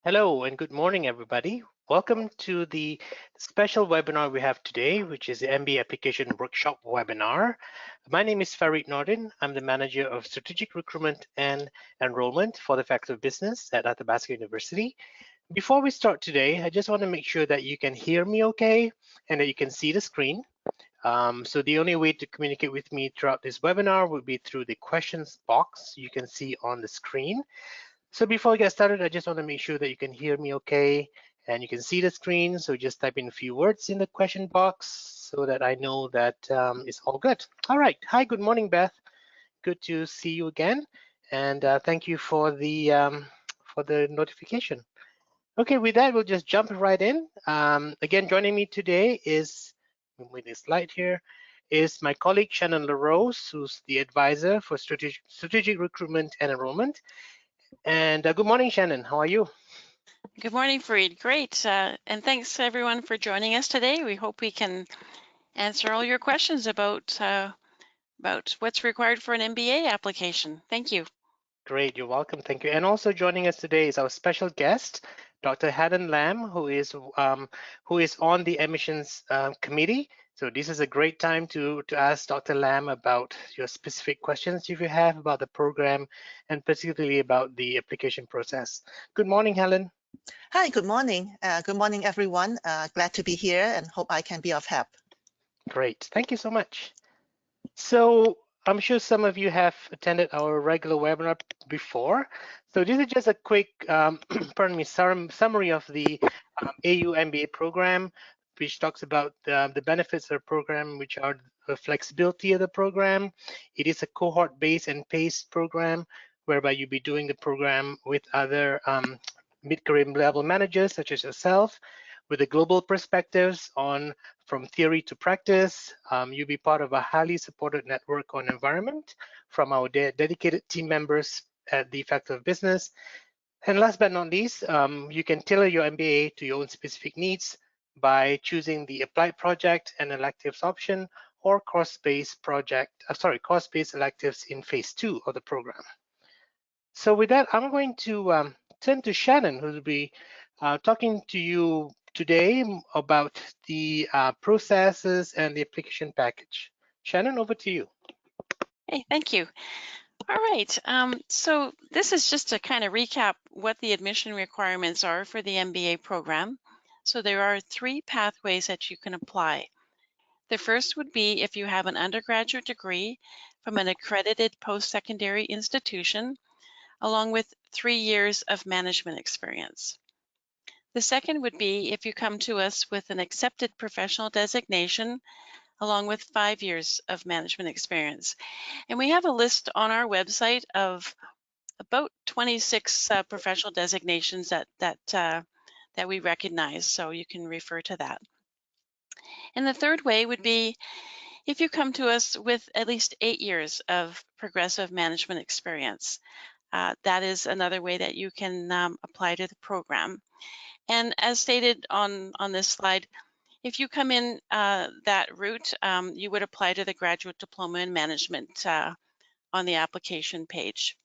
Hello and good morning, everybody. Welcome to the special webinar we have today, which is the MBA Application Workshop webinar. My name is Farid Nordin. I'm the Manager of Strategic Recruitment and Enrollment for the Faculty of Business at Athabasca University. Before we start today, I just want to make sure that you can hear me okay and that you can see the screen. So the only way to communicate with me throughout this webinar would be through the questions box you can see on the screen. So before we get started, I just want to make sure that you can hear me okay and you can see the screen. So just type in a few words in the question box so that I know that it's all good. All right. Hi, good morning, Beth. Good to see you again. And thank you for the notification. Okay, with that, we'll just jump right in. Again, joining me today is, with this slide here, is my colleague Shannon LaRose, who's the advisor for strategic recruitment and enrollment. And good morning, Shannon. How are you? Good morning, Farid. Great. And thanks everyone for joining us today. We hope we can answer all your questions about what's required for an MBA application. Thank you. Great, you're welcome. Thank you. And also joining us today is our special guest, Dr. Helen Lam, who is on the admissions committee. So this is a great time to ask Dr. Lam about your specific questions if you have about the program and particularly about the application process. Good morning, Helen. Hi, good morning. Good morning, everyone. Glad to be here and hope I can be of help. Great, thank you so much. So I'm sure some of you have attended our regular webinar before. So this is just a quick, pardon me, summary of the AU MBA program, which talks about the benefits of the program, which are the flexibility of the program. It is a cohort-based and paced program, whereby you'll be doing the program with other mid-career level managers, such as yourself, with a global perspectives on from theory to practice. You'll be part of a highly supported network on environment from our dedicated team members at the Faculty of Business. And last but not least, you can tailor your MBA to your own specific needs by choosing the applied project and electives option or course-based electives in phase 2 of the program. So with that, I'm going to turn to Shannon, who will be talking to you today about the processes and the application package. Shannon, over to you. Hey, thank you. All right. So this is just to kind of recap what the admission requirements are for the MBA program. So there are 3 pathways that you can apply. The first would be if you have an undergraduate degree from an accredited post-secondary institution, along with 3 years of management experience. The second would be if you come to us with an accepted professional designation, along with 5 years of management experience. And we have a list on our website of about 26 professional designations that we recognize, so you can refer to that. And the third way would be if you come to us with at least 8 years of progressive management experience. That is another way that you can apply to the program. And as stated on this slide, if you come in that route, you would apply to the Graduate Diploma in Management on the application page,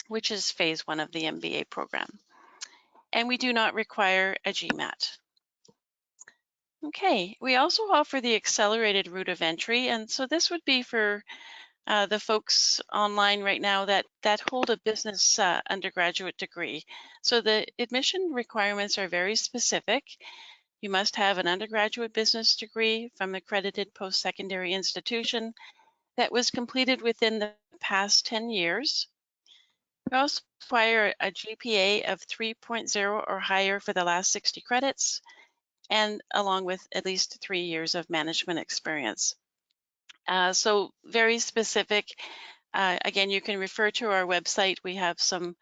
which is phase 1 of the MBA program. And we do not require a GMAT. Okay, we also offer the accelerated route of entry, and so this would be for the folks online right now that hold a business undergraduate degree. So the admission requirements are very specific. You must have an undergraduate business degree from an accredited post-secondary institution that was completed within the past 10 years. You also require a GPA of 3.0 or higher for the last 60 credits, and along with at least 3 years of management experience. So very specific. Again, you can refer to our website. We have some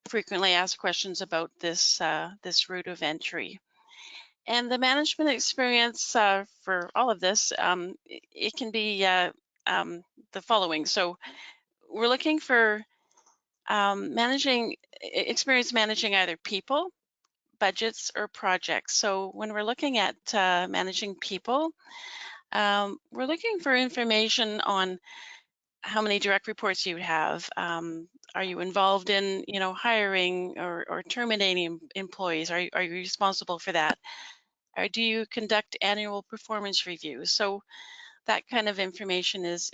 frequently asked questions about this route of entry. And the management experience for all of this, it can be the following. So we're looking for experience managing either people, budgets, or projects. So when we're looking at managing people, we're looking for information on how many direct reports you have, Are you involved in, hiring or terminating employees? Are you responsible for that? Or do you conduct annual performance reviews? So that kind of information is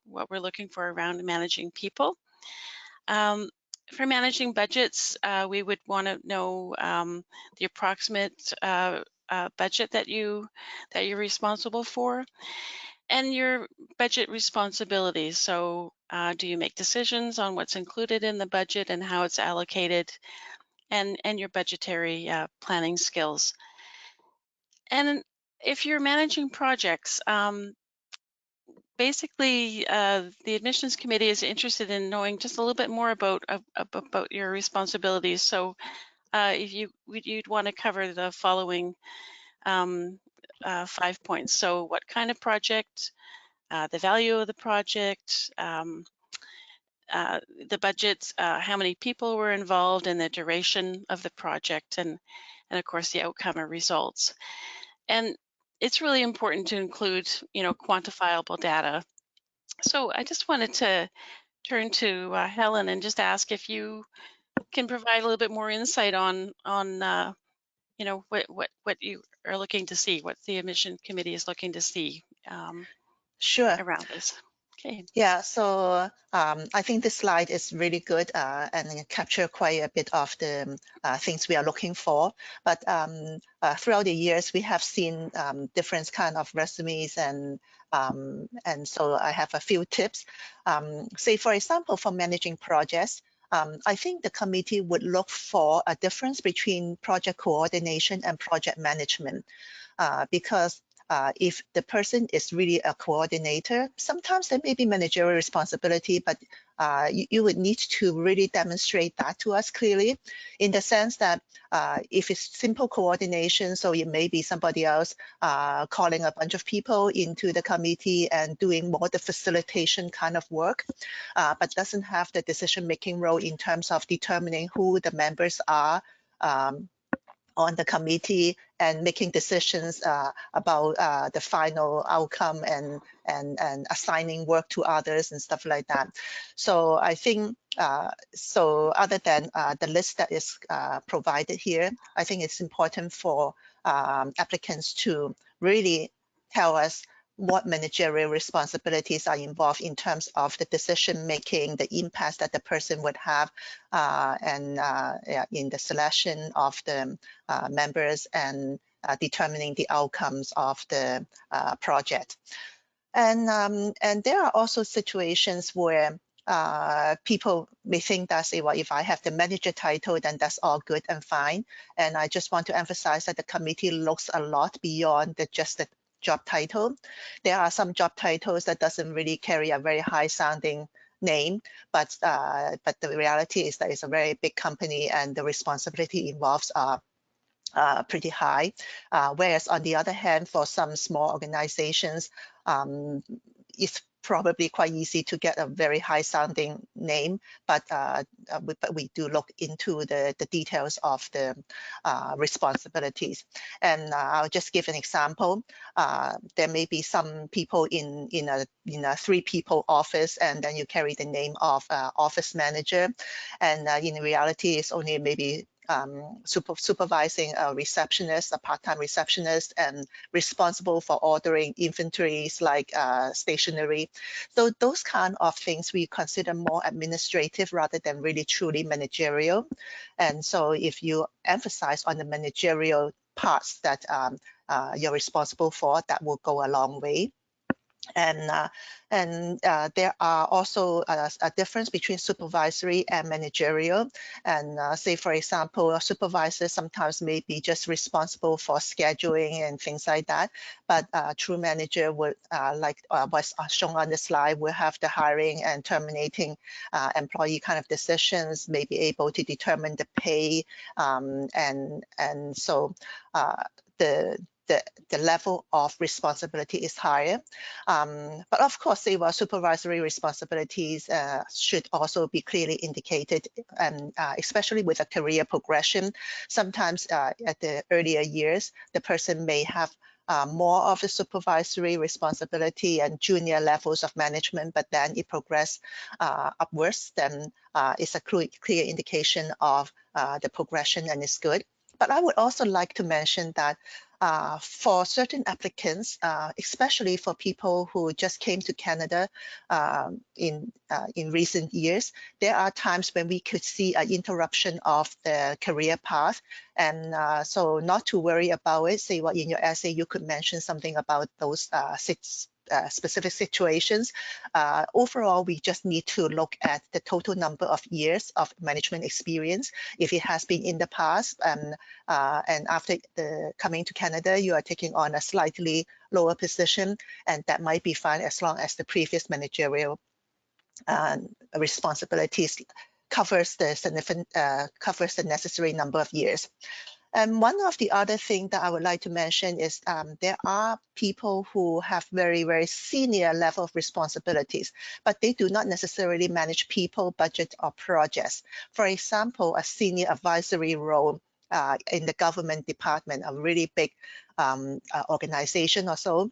what we're looking for around managing people. For managing budgets, we would want to know the approximate budget that you're responsible for, and your budget responsibilities. So, do you make decisions on what's included in the budget and how it's allocated, and your budgetary planning skills? And if you're managing projects, basically, the admissions committee is interested in knowing just a little bit more about your responsibilities. So, if you'd want to cover the following 5 points. So, what kind of project, the value of the project, the budget, how many people were involved, and the duration of the project, and of course the outcome or results. And it's really important to include, quantifiable data. So I just wanted to turn to Helen and just ask if you can provide a little bit more insight on what you are looking to see, what the admission committee is looking to see Sure. around this. Okay. Yeah, so I think this slide is really good and it captures quite a bit of the things we are looking for. But throughout the years, we have seen different kind of resumes, and so I have a few tips. Say, for example, for managing projects, I think the committee would look for a difference between project coordination and project management because if the person is really a coordinator, sometimes there may be managerial responsibility, but you would need to really demonstrate that to us clearly, in the sense that if it's simple coordination, so it may be somebody else calling a bunch of people into the committee and doing more the facilitation kind of work, but doesn't have the decision-making role in terms of determining who the members are on the committee and making decisions about the final outcome and assigning work to others and stuff like that. So I think, so other than the list that is provided here, I think it's important for applicants to really tell us what managerial responsibilities are involved in terms of the decision making, the impact that the person would have, and in the selection of the members and determining the outcomes of the project. And there are also situations where people may think that, say, well, if I have the manager title, then that's all good and fine. And I just want to emphasize that the committee looks a lot beyond just the job title. There are some job titles that doesn't really carry a very high sounding name, but the reality is that it's a very big company and the responsibility involves are pretty high. Whereas on the other hand, for some small organizations, it's probably quite easy to get a very high sounding name, but we do look into the details of the responsibilities. And I'll just give an example. There may be some people in a 3-people office, and then you carry the name of office manager, and in reality it's only maybe supervising a receptionist, a part-time receptionist, and responsible for ordering inventories like stationery. So those kind of things we consider more administrative rather than really truly managerial. And so if you emphasize on the managerial parts that you're responsible for, that will go a long way. And there are also a difference between supervisory and managerial. And say, for example, a supervisor sometimes may be just responsible for scheduling and things like that. But a true manager would, like was shown on the slide, will have the hiring and terminating employee kind of decisions, may be able to determine the pay. And so the level of responsibility is higher. But of course, say, well, supervisory responsibilities should also be clearly indicated, and especially with a career progression. Sometimes at the earlier years, the person may have more of the supervisory responsibility and junior levels of management, but then it progressed upwards, then it's a clear indication of the progression, and it's good. But I would also like to mention that for certain applicants, especially for people who just came to Canada in recent years, there are times when we could see an interruption of the career path. And so not to worry about it. Say what in your essay, you could mention something about those specific situations. Overall, we just need to look at the total number of years of management experience. If it has been in the past, and after coming to Canada, you are taking on a slightly lower position, and that might be fine as long as the previous managerial responsibilities covers the necessary number of years. And one of the other things that I would like to mention is there are people who have very, very senior level of responsibilities, but they do not necessarily manage people, budget, or projects. For example, a senior advisory role in the government department, a really big organization or so,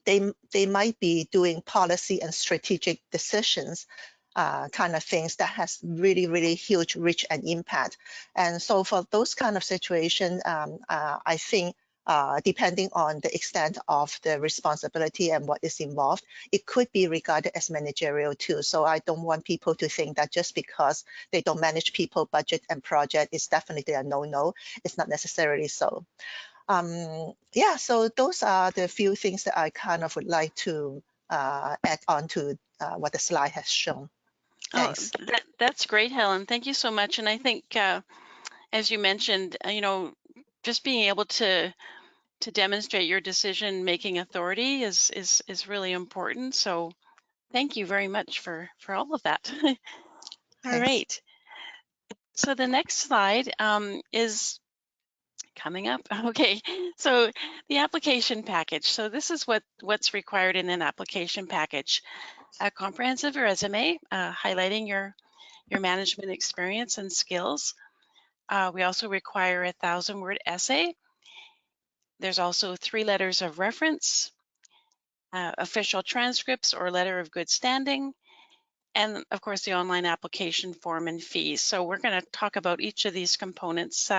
they might be doing policy and strategic decisions, kind of things that has really, really huge reach and impact. And so for those kind of situations, I think depending on the extent of the responsibility and what is involved, it could be regarded as managerial too. So I don't want people to think that just because they don't manage people, budget, and project, it's definitely a no-no. It's not necessarily so. Yeah, so those are the few things that I kind of would like to add on to what the slide has shown. Thanks. Oh, that's great, Helen. Thank you so much. And I think, as you mentioned, just being able to demonstrate your decision-making authority is really important. So thank you very much for all of that. All right. So the next slide is coming up. Okay, so the application package. So this is what's required in an application package: a comprehensive resume highlighting your management experience and skills. We also require a 1,000-word essay. There's also 3 letters of reference, official transcripts or letter of good standing, and of course the online application form and fees. So we're going to talk about each of these components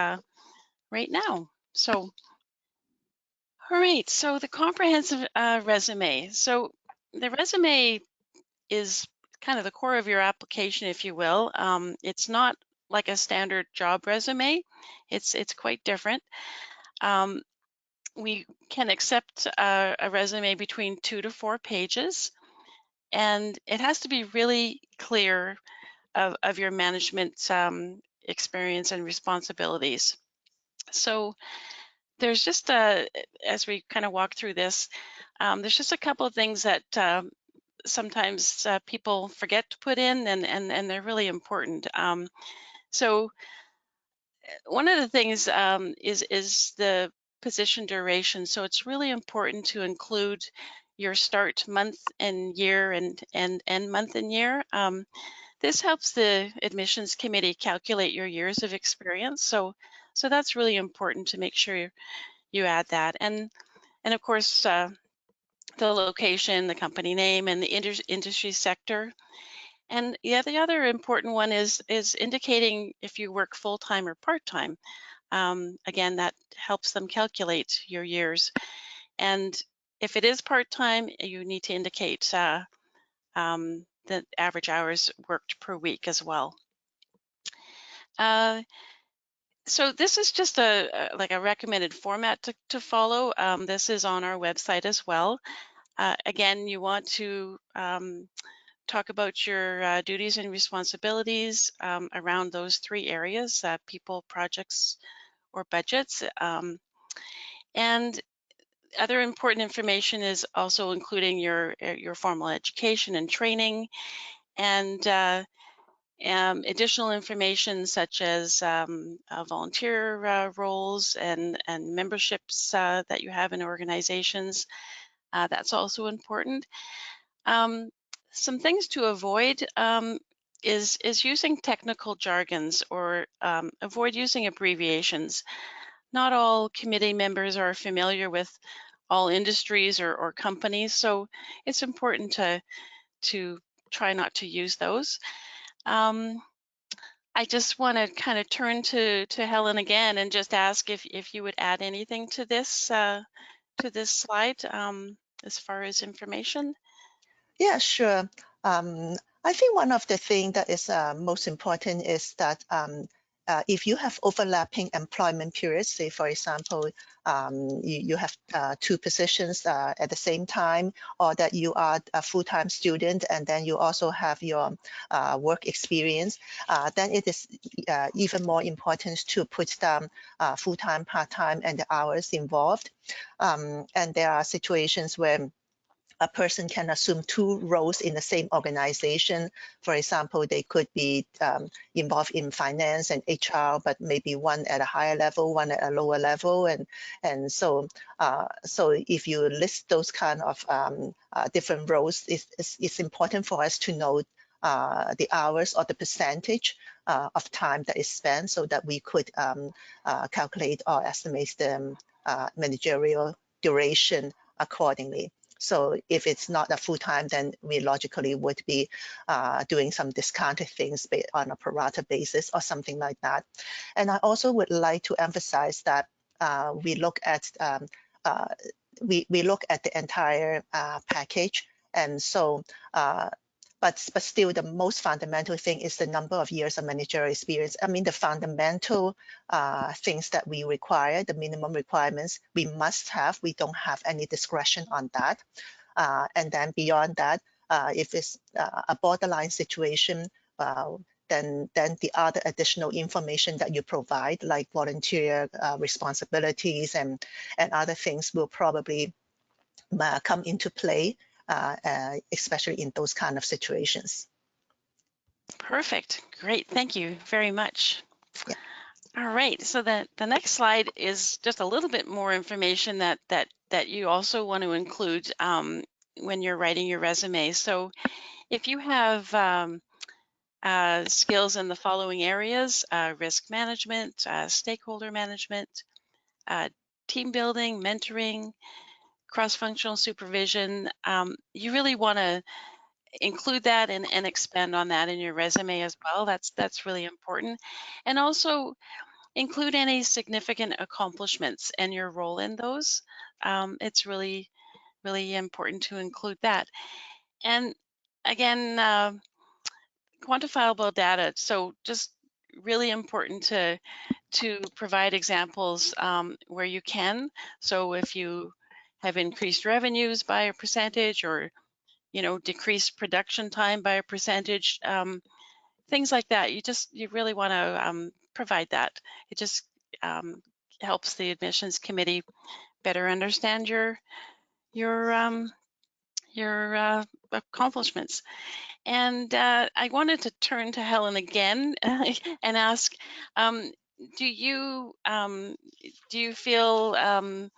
right now. So, all right, so the comprehensive resume. So the resume is kind of the core of your application, if you will. It's not like a standard job resume. It's quite different. We can accept a resume between 2 to 4 pages, and it has to be really clear of your management experience and responsibilities. So there's just as we kind of walk through this, there's just a couple of things that sometimes people forget to put in, and they're really important. So one of the things is the position duration. So it's really important to include your start month and year and end month and year. This helps the admissions committee calculate your years of experience. So that's really important to make sure you add that. And of course, the location, the company name, and the industry sector. And yeah, the other important one is indicating if you work full-time or part-time. Again, that helps them calculate your years. And if it is part-time, you need to indicate the average hours worked per week as well. So this is just like a recommended format to follow. This is on our website as well. Again, you want to talk about your duties and responsibilities around those 3 areas: people, projects, or budgets. And other important information is also including your formal education and training, and additional information such as volunteer roles and memberships that you have in organizations. That's also important. Some things to avoid is using technical jargons, or avoid using abbreviations. Not all committee members are familiar with all industries or companies. So it's important to try not to use those. I just want to kind of turn to Helen again and just ask if you would add anything to this slide as far as information. Yeah, sure. I think one of the things that is most important is that if you have overlapping employment periods, say for example, you have two positions at the same time, or that you are a full-time student and then you also have your work experience, then it is even more important to put down full-time, part-time, and the hours involved. And there are situations where a person can assume two roles in the same organization. For example, they could be involved in finance and HR, but maybe one at a higher level, one at a lower level, and so if you list those kind of different roles, it's important for us to know the hours or the percentage of time that is spent, so that we could calculate or estimate the managerial duration accordingly. So if it's not a full-time, then we logically would be doing some discounted things on a pro rata basis or something like that. And I also would like to emphasize that we look at we look at the entire package, and so but still the most fundamental thing is the number of years of managerial experience. I mean, the fundamental things that we require, the minimum requirements, we must have. We don't have any discretion on that. And then beyond that, if it's a borderline situation, then the other additional information that you provide, like volunteer responsibilities and other things, will probably come into play, especially in those kind of situations. Perfect. Great. Thank you very much. Yeah. All right. So the next slide is just a little bit more information that you also want to include when you're writing your resume. So if you have skills in the following areas: risk management, stakeholder management, team building, mentoring, cross-functional supervision, you really want to include that and expand on that in your resume as well. That's really important. And also include any significant accomplishments and your role in those. It's really, really important to include that. And again, quantifiable data. So just really important to provide examples where you can. So if you have increased revenues by a percentage, or decreased production time by a percentage, things like that, you really want to provide that. It just helps the admissions committee better understand your accomplishments. And I wanted to turn to Helen again and ask, do you feel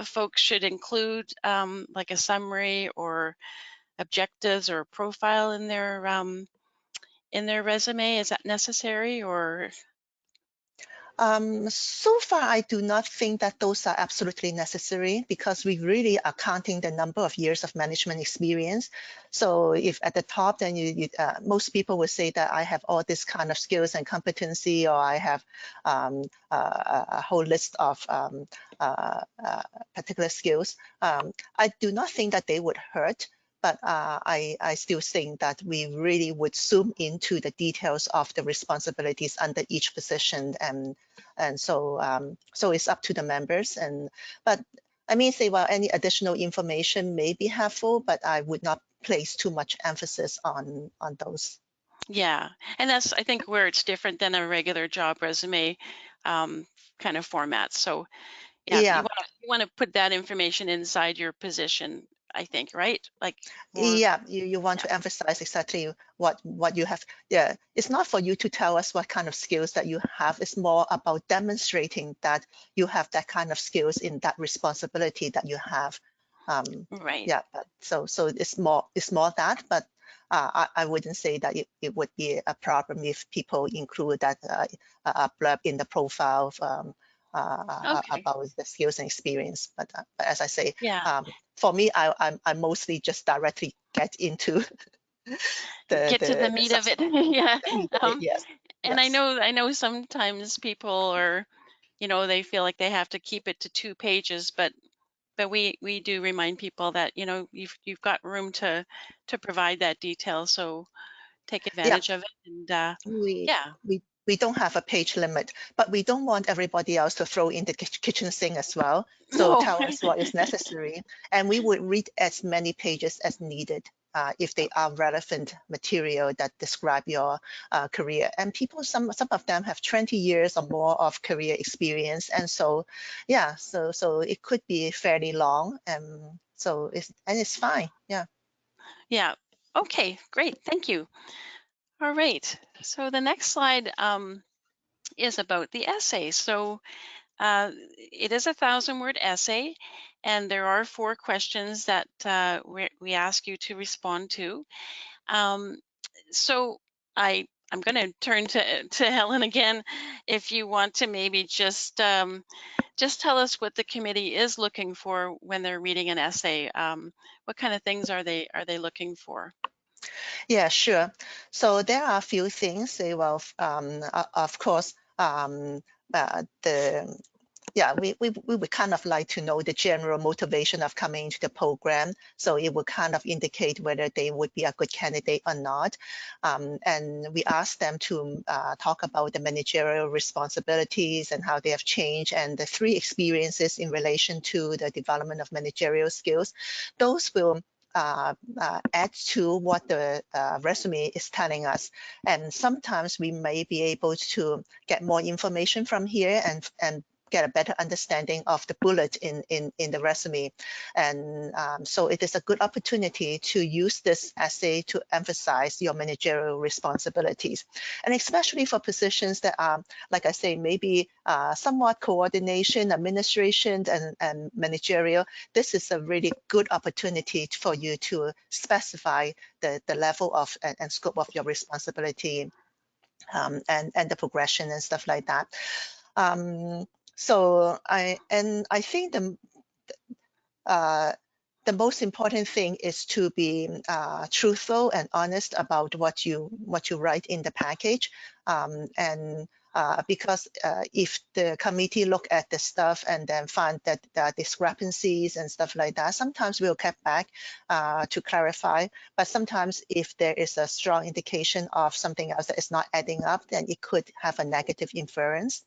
folks should include like a summary or objectives or profile in their resume? Is that necessary, or? So far, I do not think that those are absolutely necessary, because we really are counting the number of years of management experience. So if at the top, then most people would say that I have all this kind of skills and competency, or I have a whole list of particular skills. I do not think that they would hurt. But I still think that we really would zoom into the details of the responsibilities under each position, and so so it's up to the members. But I may say, well, any additional information may be helpful, but I would not place too much emphasis on those. Yeah, and that's, I think, where it's different than a regular job resume kind of format. So yeah, you want to put that information inside your position, I think, right? Like more, yeah, you want to emphasize exactly what you have. Yeah, it's not for you to tell us what kind of skills that you have. It's more about demonstrating that you have that kind of skills in that responsibility that you have. Right. Yeah, but so it's more that, but I wouldn't say that it would be a problem if people include that blurb in the profile Okay. about the skills and experience. But as I say, Yeah. for me, I mostly just directly get into Get to the the meat of it. substance, Yeah. the meat of it. Yes, And I yes. know sometimes people are, they feel like they have to keep it to 2 pages, but we do remind people that, you've got room to provide that detail, so take Yeah, advantage of it. And we yeah. we don't have a page limit, but we don't want everybody else to throw in the kitchen sink as well. So No. tell us what is necessary, and we would read as many pages as needed if they are relevant material that describe your career. And people, some of them have 20 years or more of career experience, and so yeah, so it could be fairly long, and so it's fine. Yeah. Yeah. Okay, great. Thank you. All right. So the next slide is about the essay. So it is a 1,000-word essay, and there are 4 questions that we ask you to respond to. So I'm going to turn to Helen again. If you want to maybe just tell us what the committee is looking for when they're reading an essay. What kind of things are they looking for? Yeah, sure. So there are a few things. Well, of course, the yeah, we would kind of like to know the general motivation of coming into the program. So it would kind of indicate whether they would be a good candidate or not. And we asked them to talk about the managerial responsibilities and how they have changed and the 3 experiences in relation to the development of managerial skills. Those will add to what the resume is telling us. And sometimes we may be able to get more information from here and get a better understanding of the bullet in the resume. And so it is a good opportunity to use this essay to emphasize your managerial responsibilities. And especially for positions that are, like I say, maybe somewhat coordination, administration, and managerial, this is a really good opportunity for you to specify the level of and scope of your responsibility and the progression and stuff like that. So I think the most important thing is to be truthful and honest about what you write in the package, and because if the committee look at the stuff and then find that there are discrepancies and stuff like that, sometimes we'll get back to clarify. But sometimes if there is a strong indication of something else that is not adding up, then it could have a negative inference.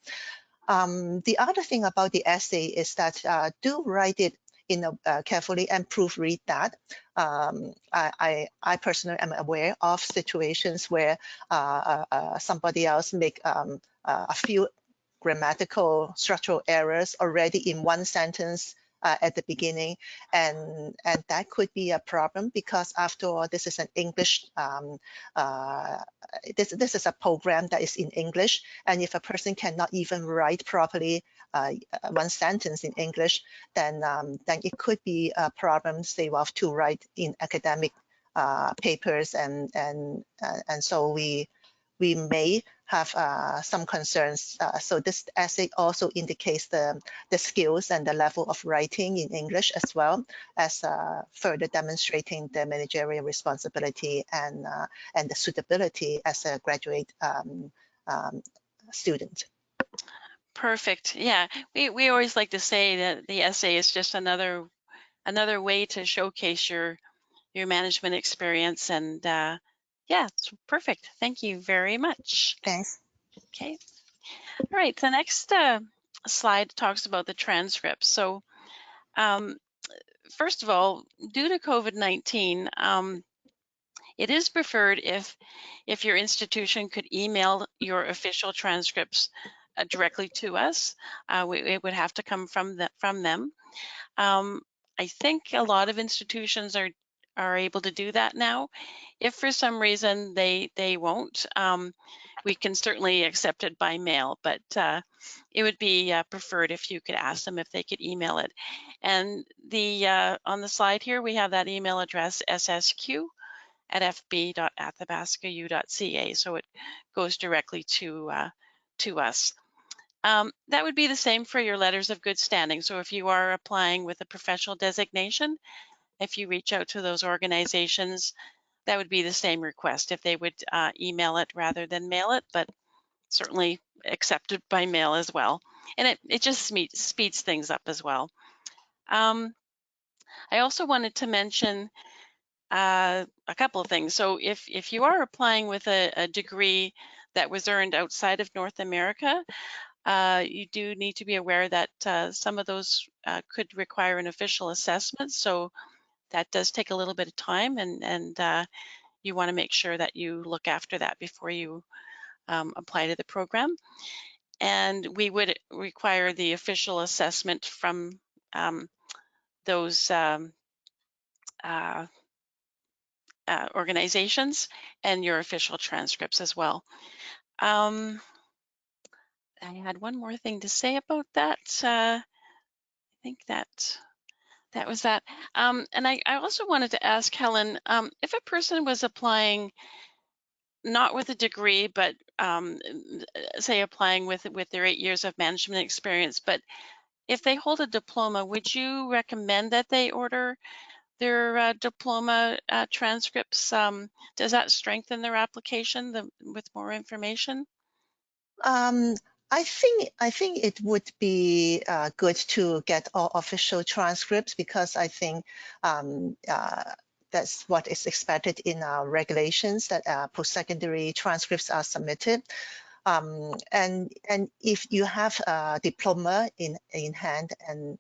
The other thing about the essay is that do write it carefully and proofread that. I personally am aware of situations where somebody else make a few grammatical structural errors already in one sentence at the beginning, and that could be a problem because after all, this is an English this is a program that is in English, and if a person cannot even write properly one sentence in English, then it could be a problem, say, well, to write in academic papers, and so we may have some concerns. So this essay also indicates the skills and the level of writing in English, as well as further demonstrating the managerial responsibility and the suitability as a graduate student. Perfect. Yeah, we always like to say that the essay is just another way to showcase your management experience, and yeah, it's perfect. Thank you very much. Thanks. Okay. All right. The next slide talks about the transcripts. So first of all, due to COVID-19, it is preferred if your institution could email your official transcripts directly to us. It would have to come from them. I think a lot of institutions are able to do that now. If for some reason they won't, we can certainly accept it by mail, but it would be preferred if you could ask them if they could email it. And on the slide here, we have that email address, ssq@fb.athabascau.ca, so it goes directly to us. That would be the same for your letters of good standing. So if you are applying with a professional designation, if you reach out to those organizations, that would be the same request if they would email it rather than mail it, but certainly accepted by mail as well. And it just speeds things up as well. I also wanted to mention a couple of things. So if you are applying with a degree that was earned outside of North America, you do need to be aware that some of those could require an official assessment. So that does take a little bit of time, and you want to make sure that you look after that before you apply to the program. And we would require the official assessment from those organizations and your official transcripts as well. I had one more thing to say about that. I think that was that. And I also wanted to ask Helen, if a person was applying not with a degree, but say applying with their 8 years of management experience, but if they hold a diploma, would you recommend that they order their diploma transcripts? Does that strengthen their application with more information? I think it would be good to get all official transcripts, because I think that's what is expected in our regulations, that post-secondary transcripts are submitted. And if you have a diploma in hand, and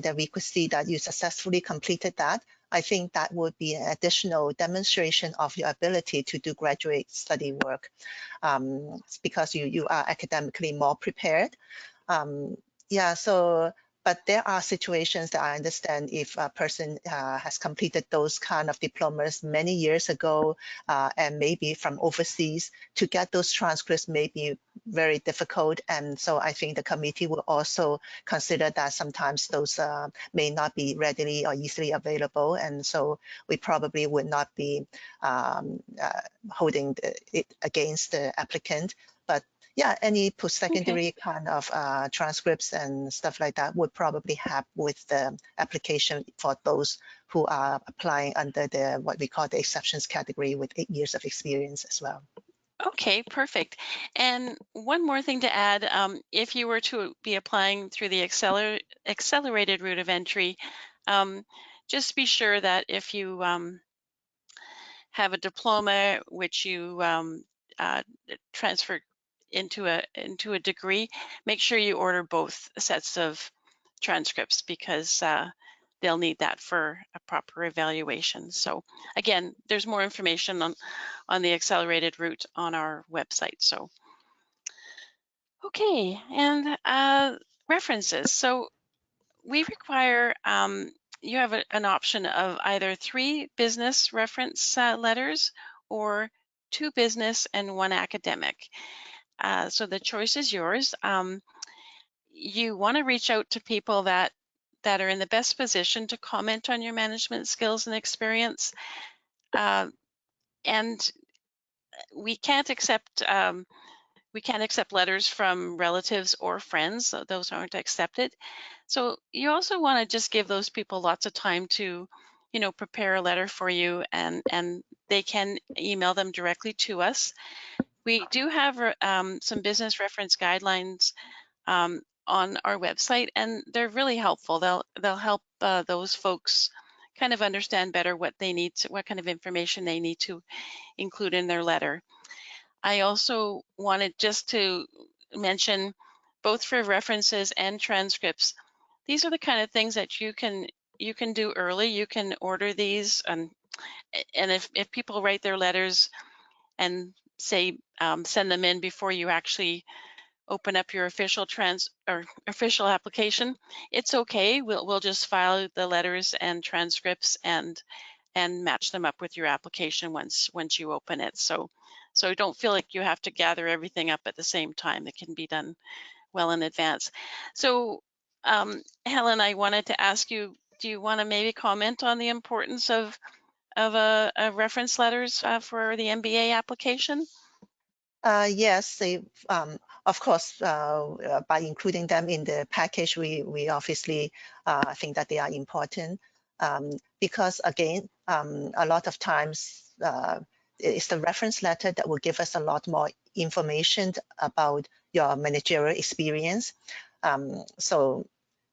then we could see that you successfully completed that, I think that would be an additional demonstration of your ability to do graduate study work, because you are academically more prepared. Yeah, so, but there are situations that I understand if a person has completed those kind of diplomas many years ago, and maybe from overseas, to get those transcripts may be very difficult. And so I think the committee will also consider that sometimes those may not be readily or easily available. And so we probably would not be holding it against the applicant. But yeah, any post-secondary kind of transcripts and stuff like that would probably help with the application for those who are applying under the what we call the exceptions category with 8 years of experience as well. Okay, perfect. And one more thing to add, if you were to be applying through the accelerated route of entry, just be sure that if you have a diploma which you transfer into a degree, make sure you order both sets of transcripts, because they'll need that for a proper evaluation. So again, there's more information on the accelerated route on our website. So okay, and references. So we require you have an option of either 3 business reference letters or 2 business and 1 academic. So the choice is yours. You want to reach out to people that are in the best position to comment on your management skills and experience. And we can't accept letters from relatives or friends. So those aren't accepted. So you also want to just give those people lots of time to, prepare a letter for you, and they can email them directly to us. We do have some business reference guidelines on our website, and they're really helpful. They'll help those folks kind of understand better what they need to, what kind of information they need to include in their letter. I also wanted just to mention, both for references and transcripts, these are the kind of things that you can do early. You can order these, and if people write their letters and say send them in before you actually open up your official application, it's okay. We'll just file the letters and transcripts and match them up with your application once you open it. So don't feel like you have to gather everything up at the same time. It can be done well in advance. So Helen, I wanted to ask you, do you want to maybe comment on the importance of a reference letters for the MBA application? Yes, of course, by including them in the package, we obviously think that they are important, because again, a lot of times it's the reference letter that will give us a lot more information about your managerial experience. So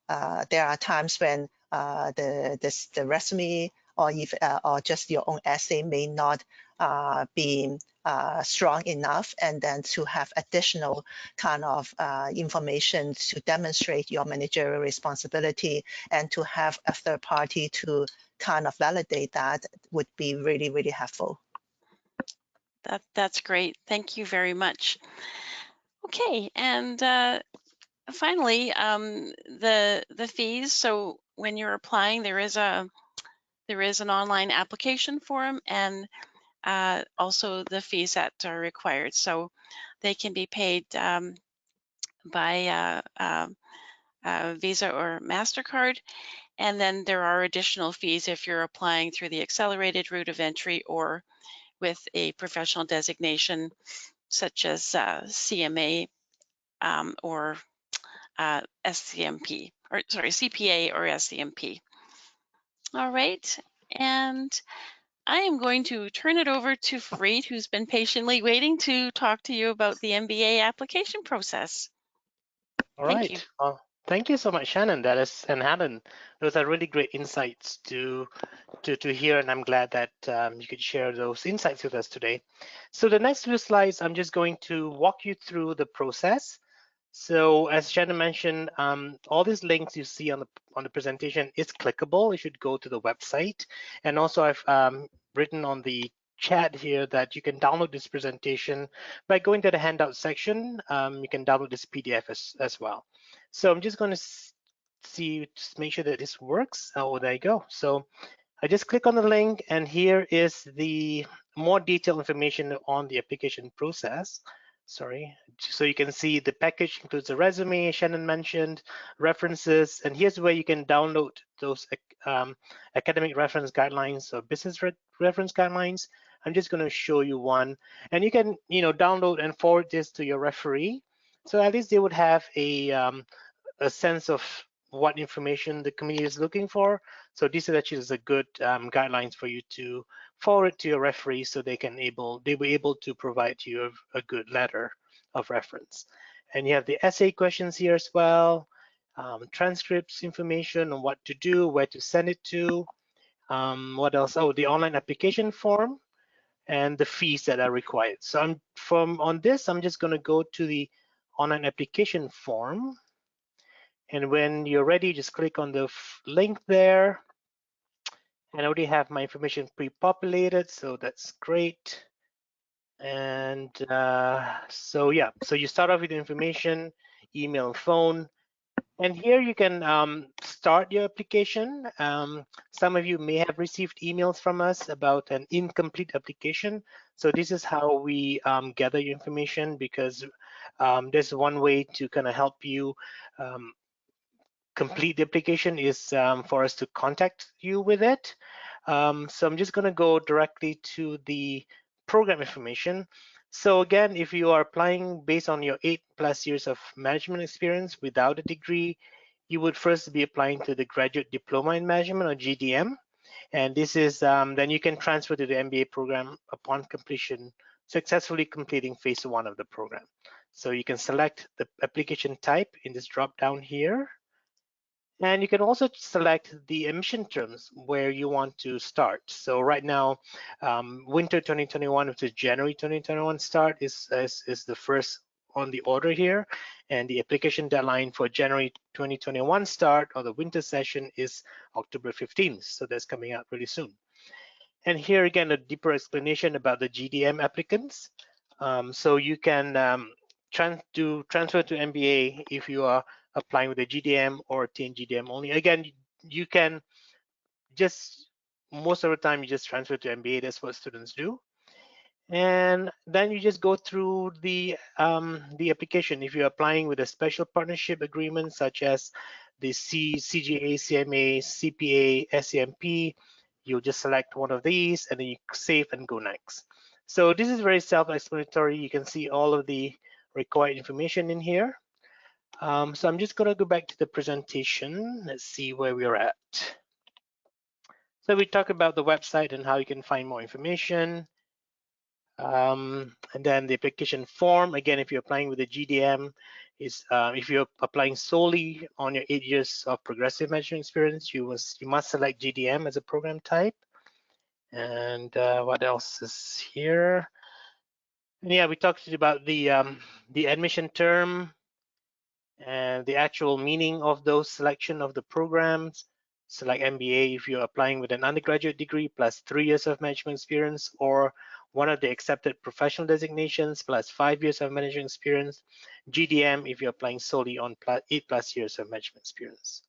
there are times when the resume or just your own essay may not be strong enough, and then to have additional kind of information to demonstrate your managerial responsibility and to have a third party to kind of validate that would be really, really helpful. That's great. Thank you very much. Okay, and finally, the fees. So when you're applying, there is an online application form, and also the fees that are required. So they can be paid by Visa or MasterCard. And then there are additional fees if you're applying through the accelerated route of entry or with a professional designation such as CMA or SCMP, or sorry, CPA or SCMP. All right, and I am going to turn it over to Fareed, who's been patiently waiting to talk to you about the MBA application process. All Thank right. you. Well, thank you so much, Shannon. And Helen. Those are really great insights to hear, and I'm glad that you could share those insights with us today. So the next few slides, I'm just going to walk you through the process. So as Shannon mentioned, all these links you see on the presentation is clickable. You should go to the website, and also I've written on the chat here that you can download this presentation by going to the handout section. You can download this PDF as well. So I'm just going to just make sure that this works. Oh, there you go. So I just click on the link, and here is the more detailed information on the application process. Sorry. So you can see the package includes a resume, Shannon mentioned, references, and here's where you can download those academic reference guidelines or business reference guidelines. I'm just going to show you one, and you can, download and forward this to your referee. So at least they would have a sense of what information the committee is looking for. So these are actually a good guidelines for you to forward to your referee, so they will be able to provide you a good letter of reference. And you have the essay questions here as well, transcripts information on what to do, where to send it to, what else? Oh, the online application form and the fees that are required. So on this, I'm just going to go to the online application form. And when you're ready, just click on the link there. And I already have my information pre-populated, so that's great. And so yeah, so you start off with information, email, phone, and here you can start your application. Some of you may have received emails from us about an incomplete application. So this is how we gather your information, because there's one way to kind of help you complete the application is for us to contact you with it. So I'm just going to go directly to the program information. So again, if you are applying based on your 8+ years of management experience without a degree, you would first be applying to the Graduate Diploma in Management, or GDM. And this is, then you can transfer to the MBA program upon completion, successfully completing phase 1 of the program. So you can select the application type in this drop down here. And you can also select the admission terms where you want to start. So right now, winter 2021, which is January 2021 start, is the first on the order here. And the application deadline for January 2021 start, or the winter session, is October 15th. So that's coming out really soon. And here again, a deeper explanation about the GDM applicants. So you can transfer to MBA if you are applying with a GDM or TN-GDM only. Again, you can just, most of the time, you just transfer to MBA. That's what students do. And then you just go through the application. If you're applying with a special partnership agreement, such as the CGA, CMA, CPA, SCMP, you'll just select one of these, and then you save and go next. So this is very self-explanatory. You can see all of the required information in here. So I'm just going to go back to the presentation. Let's see where we're at. So we talk about the website and how you can find more information. And then the application form, again, if you're applying with the GDM, is if you're applying solely on your 8 years of progressive management experience, you must select GDM as a program type. And what else is here? And yeah, we talked about the admission term and the actual meaning of those selection of the programs. Select MBA if you're applying with an undergraduate degree plus 3 years of management experience, or one of the accepted professional designations plus 5 years of management experience. GDM if you're applying solely on 8+ years of management experience.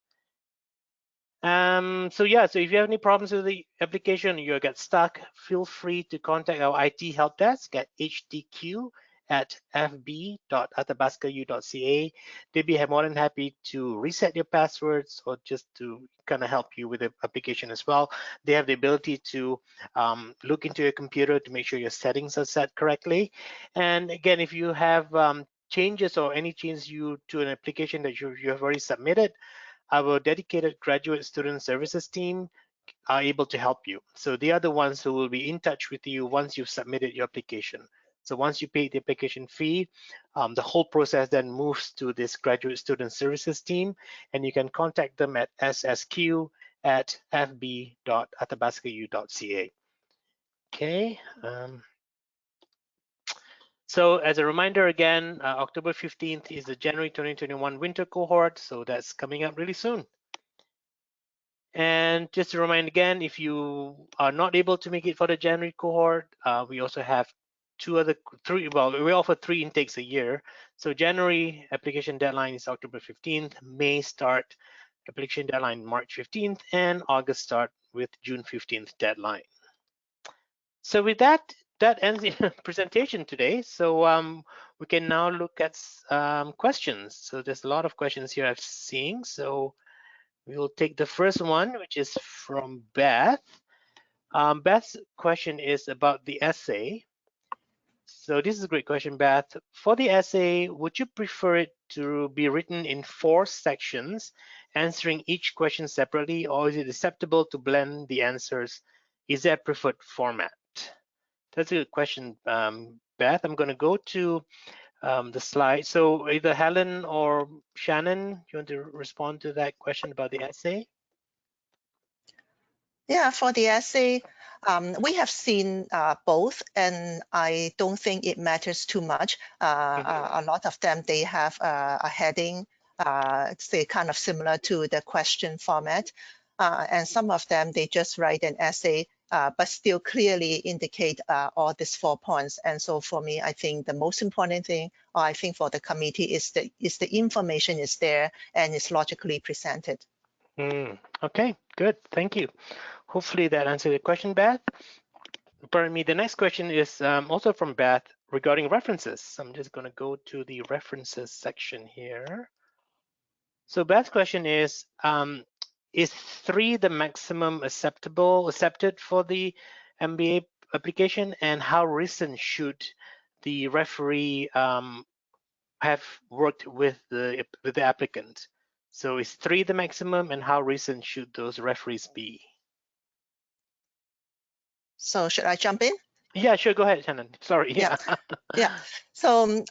So yeah, so if you have any problems with the application, you get stuck, feel free to contact our IT help desk at hdq@fb.athabascau.ca. They'd be more than happy to reset your passwords or just to kind of help you with the application as well. They have the ability to look into your computer to make sure your settings are set correctly. And again, if you have changes or any changes to an application that you have already submitted, our dedicated graduate student services team are able to help you. So they are the ones who will be in touch with you once you've submitted your application. So once you pay the application fee, the whole process then moves to this graduate student services team, and you can contact them at ssq@fb.athabascau.ca. Okay. So as a reminder again, October 15th is the January 2021 winter cohort, so that's coming up really soon. And just to remind again, if you are not able to make it for the January cohort, we also have we offer 3 intakes a year. So January application deadline is October 15th, May start application deadline March 15th, and August start with June 15th deadline. So with that ends the presentation today. So we can now look at questions. So there's a lot of questions here I'm seeing. So we will take the first one, which is from Beth. Beth's question is about the essay. So this is a great question, Beth. For the essay, would you prefer it to be written in 4 sections, answering each question separately, or is it acceptable to blend the answers? Is there a preferred format? That's a good question, Beth. I'm going to go to the slide. So either Helen or Shannon, you want to respond to that question about the essay? Yeah, for the essay, we have seen both, and I don't think it matters too much. A lot of them, they have a heading, say kind of similar to the question format. And some of them, they just write an essay, but still clearly indicate all these 4 points. And so for me, I think the most important thing, or I think for the committee, is the information is there and is logically presented. Okay, good. Thank you. Hopefully that answered the question, Beth. Pardon me. The next question is also from Beth regarding references. I'm just going to go to the references section here. So Beth's question is 3 the maximum accepted for the MBA application, and how recent should the referee have worked with the applicant? So is 3 the maximum, and how recent should those referees be? So should I jump in? Yeah, sure. Go ahead, Shannon. Sorry. Yeah. Yeah. So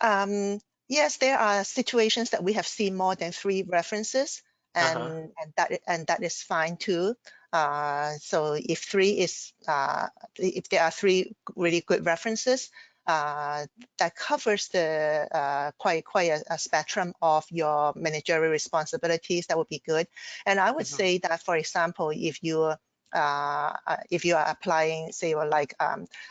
yes, there are situations that we have seen more than 3 references, and that is fine too. So if 3 is if there are 3 really good references, that covers the quite a spectrum of your managerial responsibilities, that would be good. And I would say that, for example, if you are applying, say, or like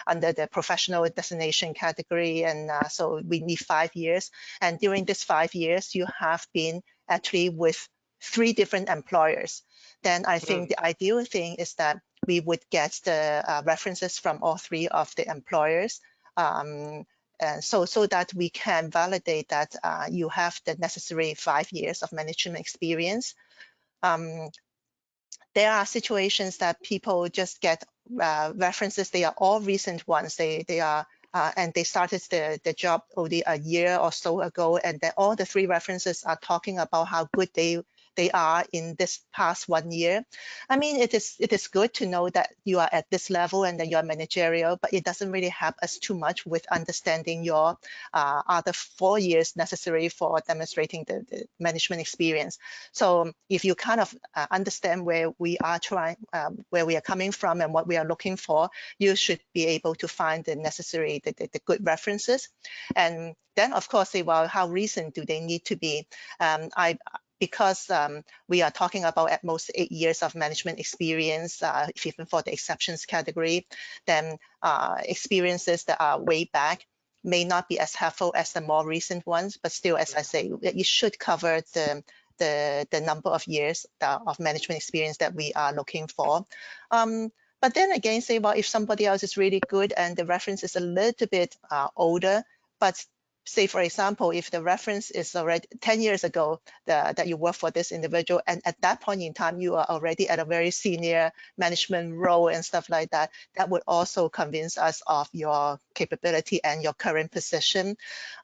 under the professional designation category, and so we need 5 years, and during this 5 years you have been actually with 3 different employers, then I think the ideal thing is that we would get the references from all 3 of the employers, and so that we can validate that you have the necessary 5 years of management experience. There are situations that people just get references, they are all recent ones. They are and they started the job only a year or so ago, and then all the 3 references are talking about how good they are in this past 1 year. I mean, it is good to know that you are at this level and that you are managerial, but it doesn't really help us too much with understanding your other 4 years necessary for demonstrating the management experience. So if you kind of understand where we are where we are coming from and what we are looking for, you should be able to find the necessary, the good references. And then of course say, well, how recent do they need to be? Because we are talking about at most 8 years of management experience, even for the exceptions category, then experiences that are way back may not be as helpful as the more recent ones, but still, as I say, it should cover the number of years of management experience that we are looking for. But then again, say, well, if somebody else is really good and the reference is a little bit older, but say, for example, if the reference is already 10 years ago that you work for this individual, and at that point in time, you are already at a very senior management role and stuff like that, that would also convince us of your capability and your current position.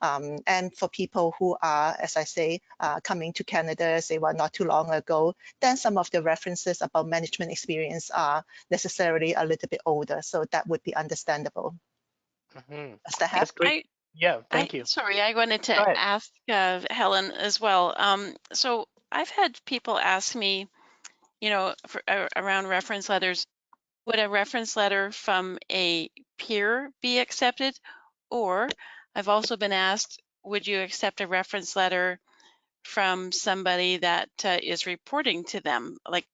And for people who are, as I say, coming to Canada, say, well, not too long ago, then some of the references about management experience are necessarily a little bit older. So that would be understandable. Mm-hmm. Does that help? That's great. Yeah, thank you. Sorry, I wanted to ask Helen as well. So I've had people ask me, you know, around reference letters, would a reference letter from a peer be accepted? Or I've also been asked, would you accept a reference letter from somebody that is reporting to them, like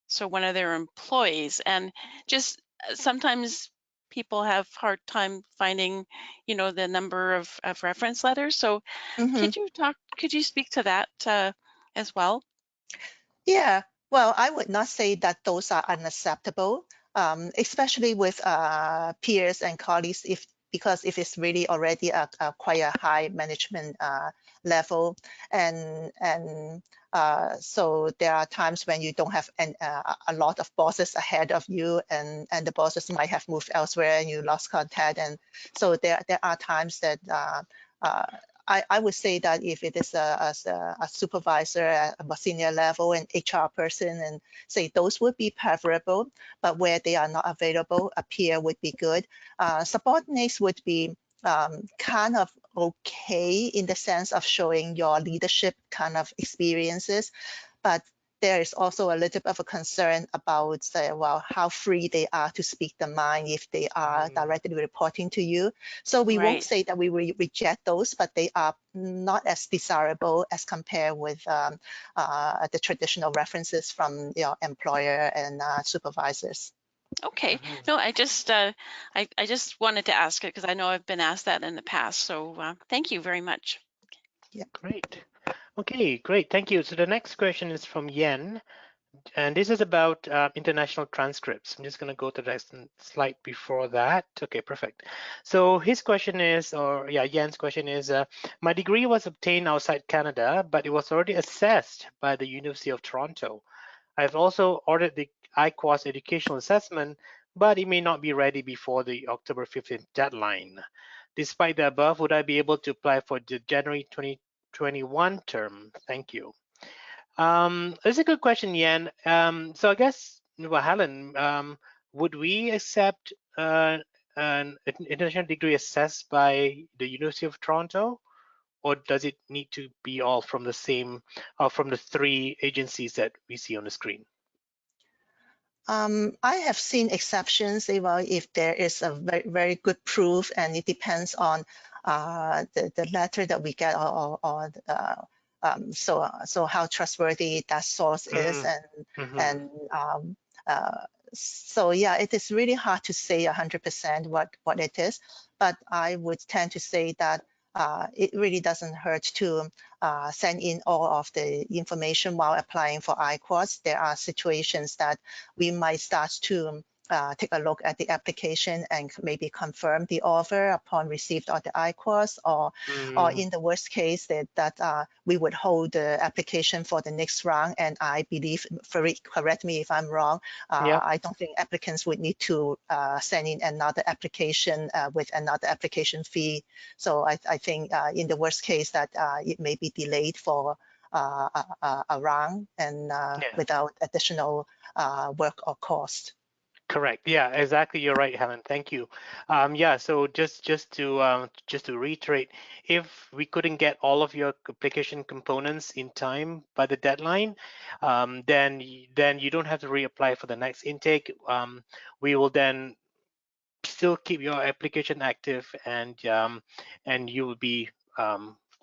so one of their employees? And just sometimes people have hard time finding, you know, the number of reference letters. So could you speak to that as well? Yeah, well, I would not say that those are unacceptable, especially with peers and colleagues, because if it's really already quite a high management level, and so there are times when you don't have a lot of bosses ahead of you, and the bosses might have moved elsewhere and you lost contact, and so there are times that I would say that if it is a supervisor at a more senior level, an HR person, and say those would be preferable, but where they are not available, a peer would be good. Subordinates would be kind of okay in the sense of showing your leadership kind of experiences, but there is also a little bit of a concern about, say, well, how free they are to speak their mind if they are directly reporting to you. So we won't say that we will reject those, but they are not as desirable as compared with the traditional references from your employer and supervisors. Okay. No, I just wanted to ask it because I know I've been asked that in the past. So thank you very much. Yeah. Great. Okay, great. Thank you. So the next question is from Yen, and this is about international transcripts. I'm just going to go to the next slide before that. Okay, perfect. So his question is, Yen's question is, my degree was obtained outside Canada, but it was already assessed by the University of Toronto. I've also ordered the IQAS educational assessment, but it may not be ready before the October 15th deadline. Despite the above, would I be able to apply for the January 2021 term? Thank you. That's a good question, Yan. So I guess, well, Helen, would we accept an international degree assessed by the University of Toronto, or does it need to be all from the same, from the 3 agencies that we see on the screen? I have seen exceptions, well, if there is a very, very good proof, and it depends on the letter that we get, or so how trustworthy that source is, and so yeah, it is really hard to say 100% what it is, but I would tend to say that it really doesn't hurt to send in all of the information while applying for IQAS. There are situations that we might start to take a look at the application and maybe confirm the offer upon receipt of the I-course, or in the worst case that we would hold the application for the next round. And I believe, Farid, correct me if I'm wrong, Yeah. I don't think applicants would need to send in another application with another application fee. So I think in the worst case that it may be delayed for a round and without additional work or cost. Correct. Yeah, exactly. You're right, Helen. Thank you. Yeah. So just to reiterate, if we couldn't get all of your application components in time by the deadline, then you don't have to reapply for the next intake. We will then still keep your application active, and you will be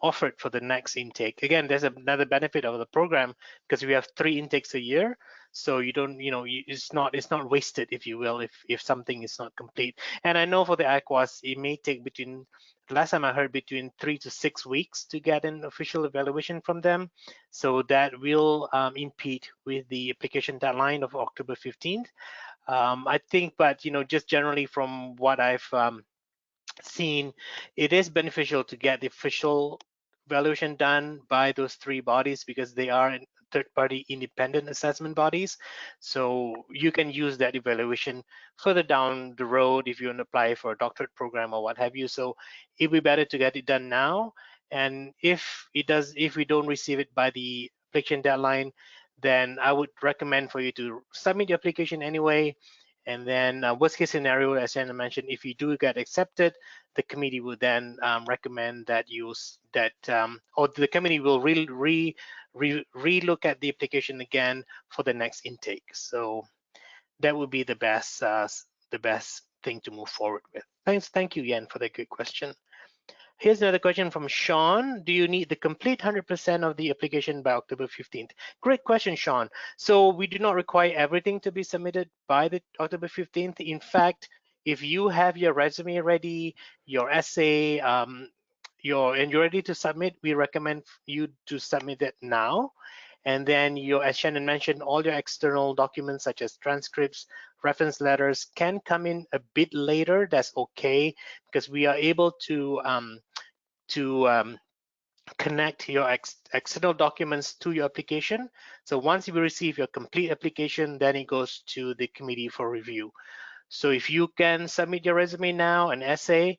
offered for the next intake. Again, there's another benefit of the program because we have 3 intakes a year, so you don't, it's not wasted, if you will, if something is not complete. And I know for the IQAS, it may take between, last time I heard, between 3 to 6 weeks to get an official evaluation from them, so that will impede with the application deadline of October 15th. I think, but just generally from what I've seen, it is beneficial to get the official evaluation done by those 3 bodies because they are third-party independent assessment bodies. So you can use that evaluation further down the road if you want to apply for a doctorate program or what have you. So it'd be better to get it done now. And if we don't receive it by the application deadline, then I would recommend for you to submit your application anyway. And then worst case scenario, as Anna mentioned, if you do get accepted, the committee will then recommend that or the committee will re-look at the application again for the next intake. So that would be the best thing to move forward with. Thank you, Yan, for that good question. Here's another question from Sean. Do you need the complete 100% of the application by October 15th? Great question, Sean. So we do not require everything to be submitted by the October 15th. In fact, if you have your resume ready, your essay, and you're ready to submit, we recommend you to submit it now. And then as Shannon mentioned, all your external documents such as transcripts, reference letters can come in a bit later. That's okay, because we are able to connect your external documents to your application. So once you receive your complete application, then it goes to the committee for review. So if you can submit your resume now, an essay,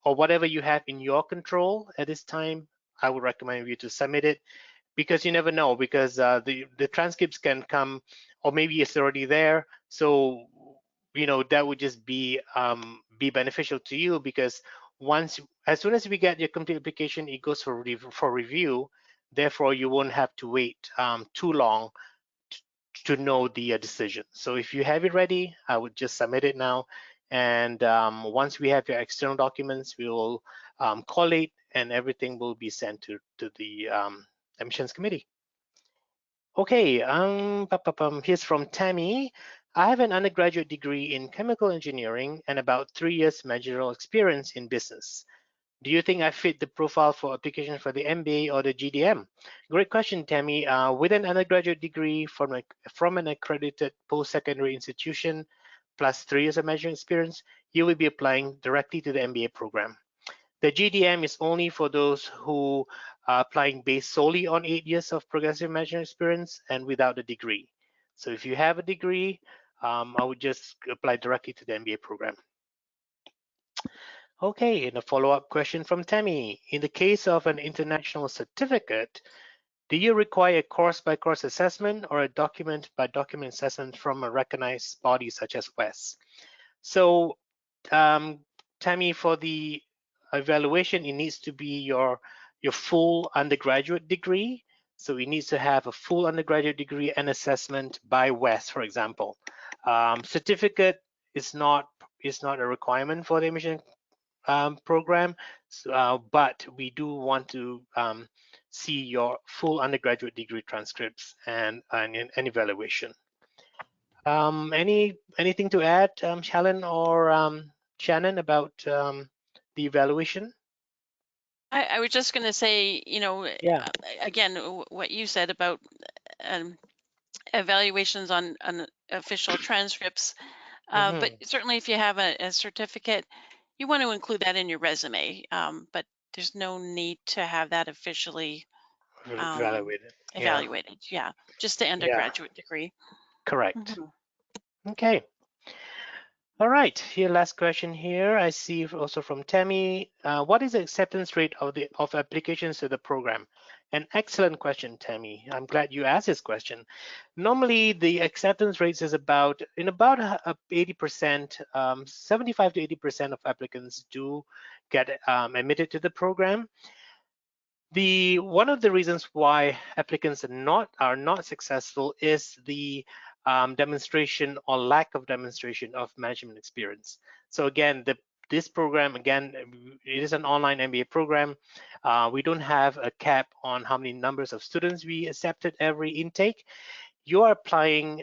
or whatever you have in your control at this time, I would recommend you to submit it, because you never know, because the transcripts can come, or maybe it's already there. So that would just be beneficial to you, because as soon as we get your complete application, it goes for review. Therefore, you won't have to wait too long to know the decision. So if you have it ready, I would just submit it now. And once we have your external documents, we will collate, and everything will be sent to the admissions committee. Okay, here's from Tammy. I have an undergraduate degree in chemical engineering and about 3 years managerial experience in business. Do you think I fit the profile for application for the MBA or the GDM? Great question, Tammy. With an undergraduate degree from an accredited post-secondary institution plus 3 years of management experience, you will be applying directly to the MBA program. The GDM is only for those who are applying based solely on 8 years of progressive management experience and without a degree. So if you have a degree, I would just apply directly to the MBA program. Okay, and a follow-up question from Tammy. In the case of an international certificate, do you require a course-by-course assessment or a document-by-document assessment from a recognized body such as WES? So, Tammy, for the evaluation, it needs to be your full undergraduate degree. So it needs to have a full undergraduate degree and assessment by WES, for example. Certificate is not a requirement for the admission program, but we do want to see your full undergraduate degree transcripts and an evaluation. Anything to add, Helen or Shannon, about the evaluation? I was just going to say, Yeah. again, what you said about evaluations on official transcripts. But certainly if you have a certificate, you want to include that in your resume, but there's no need to have that officially Evaluated. evaluated. Yeah, just the undergraduate degree. Correct. Okay. All right, here last question here. I see also from Tammy. What is the acceptance rate of applications to the program? An excellent question, Tammy. I'm glad you asked this question. Normally, the acceptance rates is about 80%, 75 to 80% of applicants do get admitted to the program. One of the reasons why applicants are not successful is the demonstration or lack of demonstration of management experience. So again, this program, again, it is an online MBA program. We don't have a cap on how many numbers of students we accepted every intake. You are applying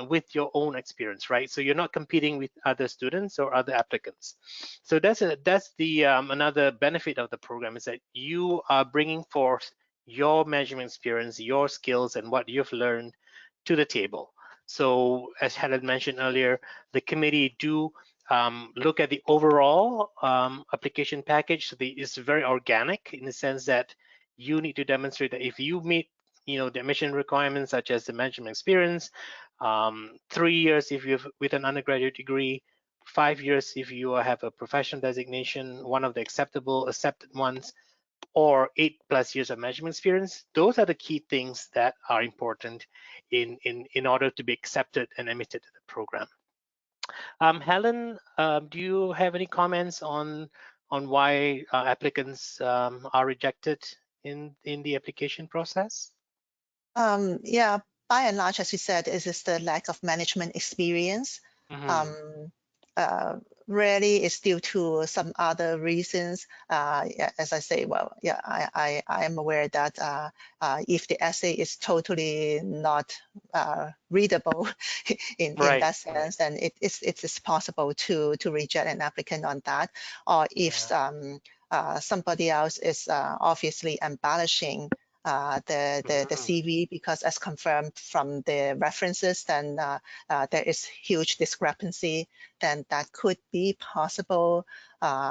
with your own experience, right? So you're not competing with other students or other applicants. So that's the another benefit of the program, is that you are bringing forth your management experience, your skills, and what you've learned to the table. So as Helen mentioned earlier, the committee do look at the overall application package. So it's very organic in the sense that you need to demonstrate that if you meet the admission requirements such as the management experience, 3 years if you've with an undergraduate degree, 5 years if you have a professional designation, one of the accepted ones, or 8+ years of management experience. Those are the key things that are important in order to be accepted and admitted to the program. Helen, do you have any comments on why applicants are rejected in the application process? Yeah, by and large, as you said, it is the lack of management experience. Rarely it's due to some other reasons. Yeah, as I say, well, yeah, I am aware that if the essay is totally not readable in that sense, then it's possible to reject an applicant on that. Or if somebody else is obviously embellishing the CV, because as confirmed from the references, then there is huge discrepancy, then that could be possible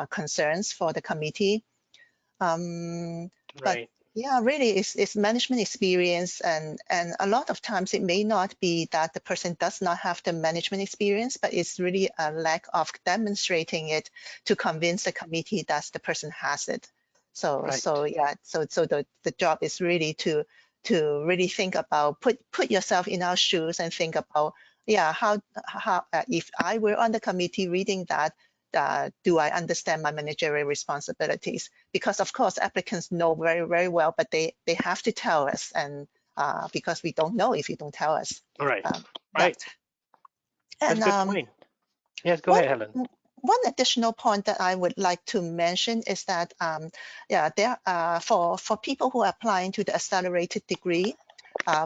concerns for the committee. But yeah, really it's management experience, and a lot of times it may not be that the person does not have the management experience, but it's really a lack of demonstrating it to convince the committee that the person has it. So yeah, so the job is really to really think about, put yourself in our shoes and think about, yeah, how if I were on the committee reading that, do I understand my managerial responsibilities? Because of course applicants know very, very well, but they have to tell us, and because we don't know if you don't tell us. Right. And that's a good point. Yes, go ahead, Helen. One additional point that I would like to mention is that yeah, there for people who are applying to the accelerated degree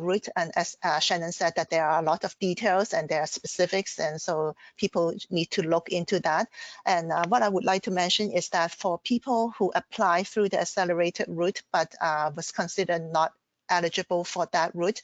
route, and as Shannon said, that there are a lot of details and there are specifics, and so people need to look into that. And what I would like to mention is that for people who apply through the accelerated route but was considered not eligible for that route,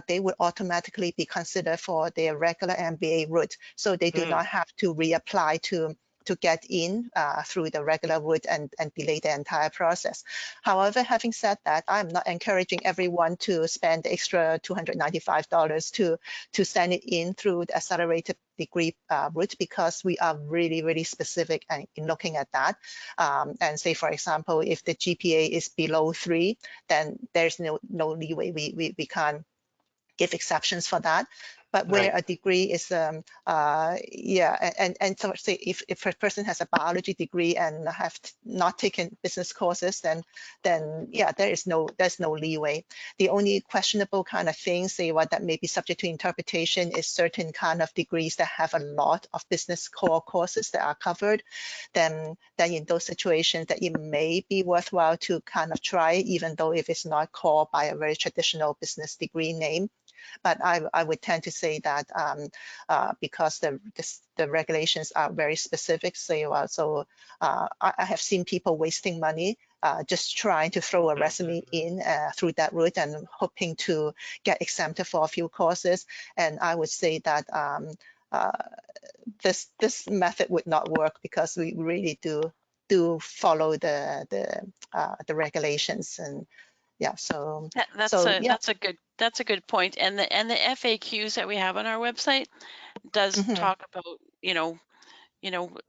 they would automatically be considered for their regular MBA route. So they do not have to reapply to get in through the regular route and delay the entire process. However, having said that, I'm not encouraging everyone to spend the extra $295 to send it in through the accelerated degree route, because we are really, really specific in looking at that. And say, for example, if the GPA is below 3, then there's no leeway. We can't give exceptions for that. But where a degree is, yeah, and so say if a person has a biology degree and have not taken business courses, then yeah, there's no leeway. The only questionable kind of thing, say what that may be subject to interpretation, is certain kind of degrees that have a lot of business core courses that are covered. Then in those situations, that it may be worthwhile to kind of try, even though if it's not called by a very traditional business degree name. But I would tend to say that because the regulations are very specific, so I have seen people wasting money just trying to throw a resume in through that route and hoping to get exempted for a few courses. And I would say that this method would not work, because we really do follow the regulations. And yeah, so yeah. That's a good point. And the FAQs that we have on our website does talk about, you know,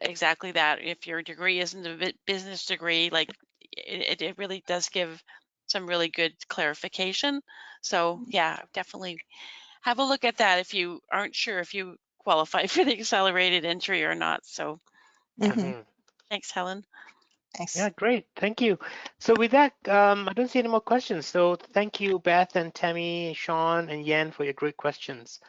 exactly that. If your degree isn't a business degree, like it really does give some really good clarification. So yeah, definitely have a look at that if you aren't sure if you qualify for the accelerated entry or not. So yeah. Thanks, Helen. Thanks. Yeah, great. Thank you. So with that, I don't see any more questions. So thank you, Beth and Tammy, Sean, and Yan for your great questions.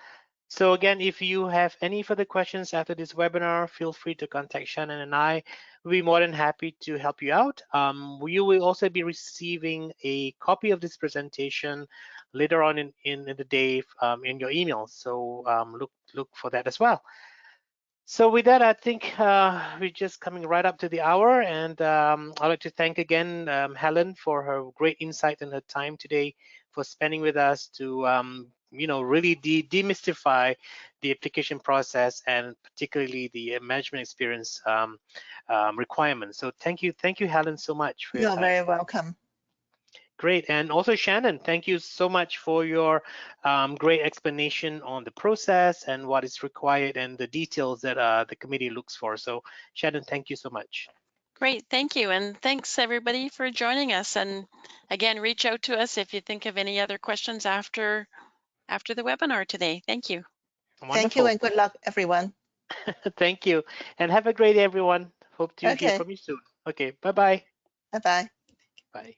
So again, if you have any further questions after this webinar, feel free to contact Shannon and I. We'll be more than happy to help you out. You will also be receiving a copy of this presentation later on in the day in your email. So look for that as well. So with that, I think we're just coming right up to the hour, and I'd like to thank again Helen for her great insight and her time today, for spending with us to really demystify the application process, and particularly the management experience requirements. So thank you, Helen, so much for your You're time. very welcome. Great. And also Shannon, thank you so much for your great explanation on the process and what is required and the details that the committee looks for. So Shannon, thank you so much. Great, thank you. And thanks everybody for joining us. And again, reach out to us if you think of any other questions after the webinar today. Thank you. Wonderful. Thank you, and good luck, everyone. Thank you. And have a great day, everyone. Hope to hear Okay. from you soon. Okay, bye-bye. Bye-bye. Bye.